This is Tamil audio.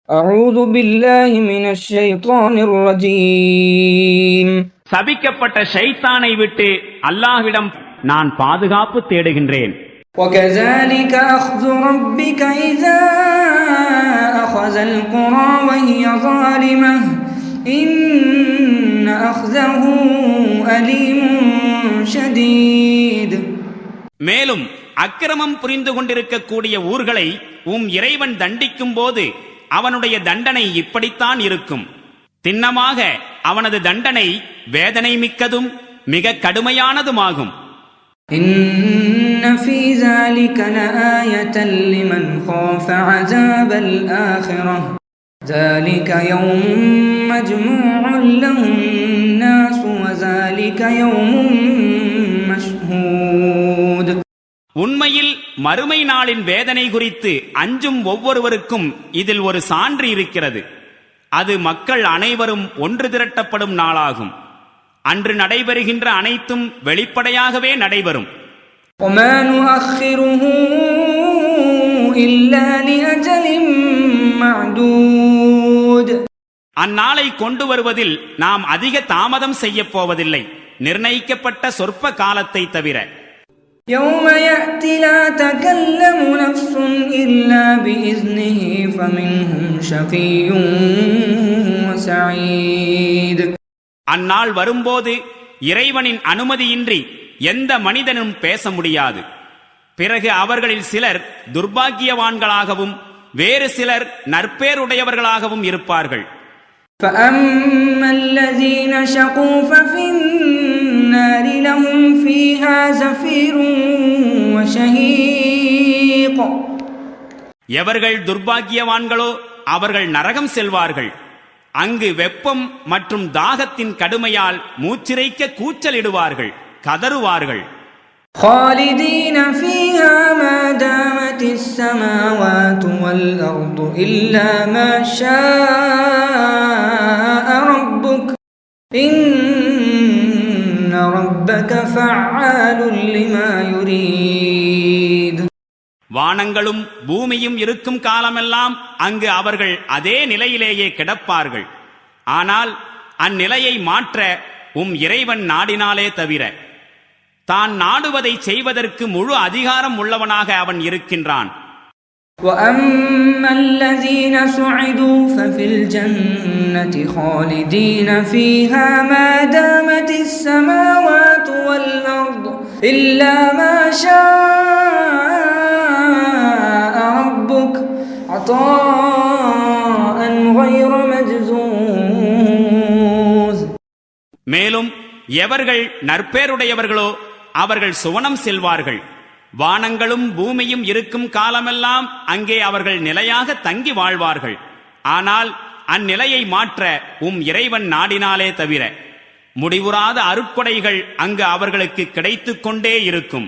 أعوذ بالله من الشيطان الرجيم. சபிக்கப்பட்ட ஷைத்தானை விட்டு அல்லாஹ்விடம் நான் பாதுகாப்பு தேடுகின்றேன். وكذلك أخذ ربك إذا أخذ القرى وهي ظالمة إن أخذه أليم شديد. மேலும் அக்கிரமம் புரிந்து கொண்டிருக்கக்கூடிய ஊர்களை இறைவன் தண்டிக்கும் போது அவனுடைய தண்டனை இப்படித்தான் இருக்கும். திண்ணமாக அவனது தண்டனை வேதனை மிக்கதும் மிக கடுமையானதுமாகும். إن في ذلك لآية لمن خاف عذاب الآخرة ذلك يوم مجموع له الناس وذلك يوم مشهود. உண்மையில் மறுமை நாளின் வேதனை குறித்து அஞ்சும் ஒவ்வொருவருக்கும் இதில் ஒரு சான்று இருக்கிறது. அது மக்கள் அனைவரும் ஒன்று திரட்டப்படும் நாளாகும். அன்று நடைபெறுகின்ற அனைத்தும் வெளிப்படையாகவே நடைபெறும். وما نؤخره إلا لأجل معدود. அந்நாளை கொண்டு வருவதில் நாம் அதிக தாமதம் செய்ய போவதில்லை, நிர்ணயிக்கப்பட்ட சொற்ப காலத்தை தவிர. يوم يأتي لا تكلم نفس إلا بإذنه فمنهم شقي وسعيد. அந்நாள் வரும்போது இறைவனின் அனுமதியின்றி எந்த மனிதனும் பேச முடியாது. பிறகு அவர்களில் சிலர் துர்பாக்கியவான்களாகவும் வேறு சிலர் நற்பேருடையவர்களாகவும் இருப்பார்கள். فأما الذين شقوا ففي النار لهم فيها زفير وشهيق. எவர்கள் துர்பாக்கியவான்களோ அவர்கள் நரகம் செல்வார்கள். அங்கு வெப்பம் மற்றும் தாகத்தின் கடுமையால் மூச்சிறைக்க கூச்சலிடுவார்கள், கதறுவார்கள். خالدين فيها ما دامت السماوات والأرض إلا ما شاء ربك إن ربك فعال لما يريد. வானங்களும் பூமியும் இருக்கும் காலமெல்லாம் அங்கு அவர்கள் அதே நிலையிலேயே கிடப்பார்கள். ஆனால் அந்நிலையை மாற்ற இறைவன் நாடினாலே தவிர தான் நாடுவதை செய்வதற்கு முழு அதிகாரம் உள்ளவனாக அவன் இருக்கின்றான். وَأَمَّا الَّذِينَ سُعِدُوا فَفِي الْجَنَّةِ خَالِدِينَ فِيهَا مَا دَامَتِ السَّمَاوَاتُ وَالْأَرْضُ إِلَّا مَا شَاءَ رَبُّكَ عَطَاءً غَيْرَ مَجْذُوذٍ. மேலும் எவர்கள் நற்பேருடையவர்களோ அவர்கள் சுவனம் செல்வார்கள். வானங்களும் பூமியும் இருக்கும் காலமெல்லாம் அங்கே அவர்கள் நிலையாக தங்கி வாழ்வார்கள். ஆனால் அந்நிலையை மாற்ற இறைவன் நாடினாலே தவிர முடிவுறாத அருட்கொடைகள் அங்கு அவர்களுக்கு கிடைத்துக் கொண்டே இருக்கும்.